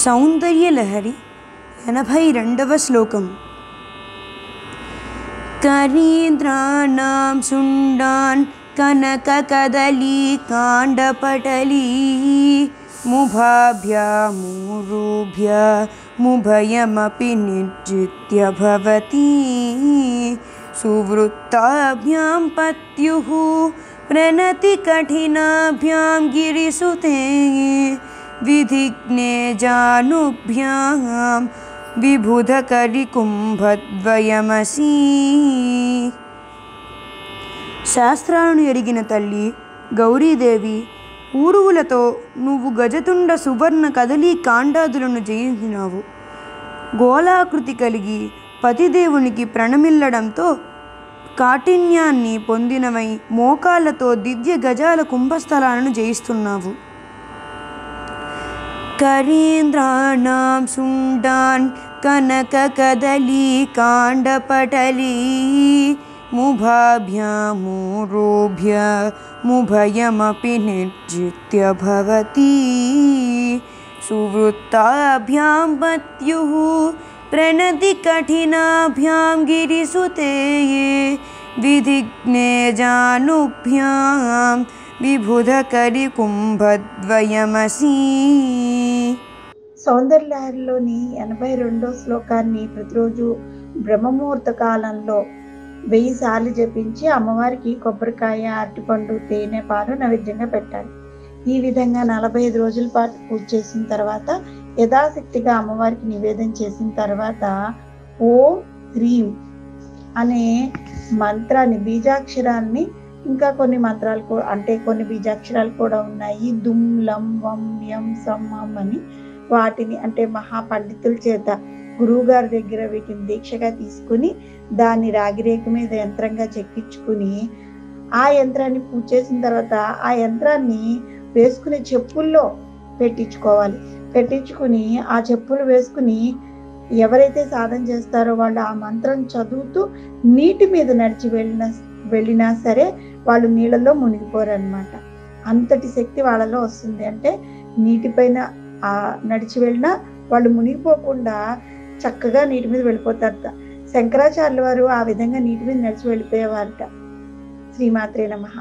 సౌందర్యలహరి 82వ శ్లోకం. కరీంద్రాణాం శుండాన్ కనకకదలీ కాండపటలీ ముభాభ్యాముభయమపి నిర్జిత్య భవతి సువృత్తాభ్యాం పత్యుః ప్రణతి కఠినాభ్యాం గిరిసుతే విధిఘ్నే జానుభ్యాం విబుధకరికుంభద్వయమసి. శాస్త్రాలను ఎరిగిన తల్లి గౌరీదేవి, ఊరువులతో నువ్వు గజతుండ సువర్ణ కదలీ కాండాదులను జయించినావు. గోళాకృతి కలిగి పతిదేవునికి ప్రణమిల్లడంతో కాఠిన్యాన్ని పొందినవై మోకాళ్లతో దివ్య గజాల కుంభస్థలాలను జయిస్తున్నావు. కరీంద్రాణాం శుండాన్ కనకకదలీ కాండపటలీ ముభాభ్యాముభయమపి నిర్జిత్య భవతి సువృత్తాభ్యాం పత్యుః ప్రణతి కఠినాభ్యాం గిరిసుతే విధిఘ్నే జానుభ్యాం విబుధకరికుంభద్వయమసి. సౌందర్యలహరిలోని 82వ శ్లోకాన్ని ప్రతిరోజు బ్రహ్మముహూర్త కాలంలో 1000 సార్లు జపించి అమ్మవారికి కొబ్బరికాయ, అరటిపండు, తేనె, పాలు నైవేద్యంగా పెట్టాలి. ఈ విధంగా 45 రోజుల పాటు పూజ చేసిన తర్వాత యథాశక్తిగా అమ్మవారికి నివేదన చేసిన తర్వాత ఓం హ్రీం అనే మంత్రాన్ని, బీజాక్షరాన్ని, ఇంకా కొన్ని మంత్రాలు కొన్ని బీజాక్షరాలు కూడా ఉన్నాయి. దుమ్ లం వం యం సం మం అని వాటిని అంటే మహాపండితుల చేత గురువుగారి దగ్గర వీటిని దీక్షగా తీసుకుని దాన్ని రాగిరేఖ మీద యంత్రంగా చెక్కించుకుని ఆ యంత్రాన్ని పూజ చేసిన తర్వాత ఆ యంత్రాన్ని వేసుకునే చెప్పుల్లో పెట్టించుకోవాలి. పెట్టించుకుని ఆ చెప్పులు వేసుకుని ఎవరైతే సాధన చేస్తారో వాళ్ళు ఆ మంత్రం చదువుతూ నీటి మీద నడిచి వెళ్ళినా సరే వాళ్ళు నీళ్ళలో మునిగిపోరన్నమాట. అంతటి శక్తి వాళ్ళలో వస్తుంది. అంటే నీటిపైన నడిచి వెళ్ళినా వాళ్ళు మునిగిపోకుండా చక్కగా నీటి మీద వెళ్ళిపోతారట. శంకరాచార్యుల వారు ఆ విధంగా నీటి మీద నడిచి వెళ్ళిపోయేవారట. శ్రీమాత్రే నమః.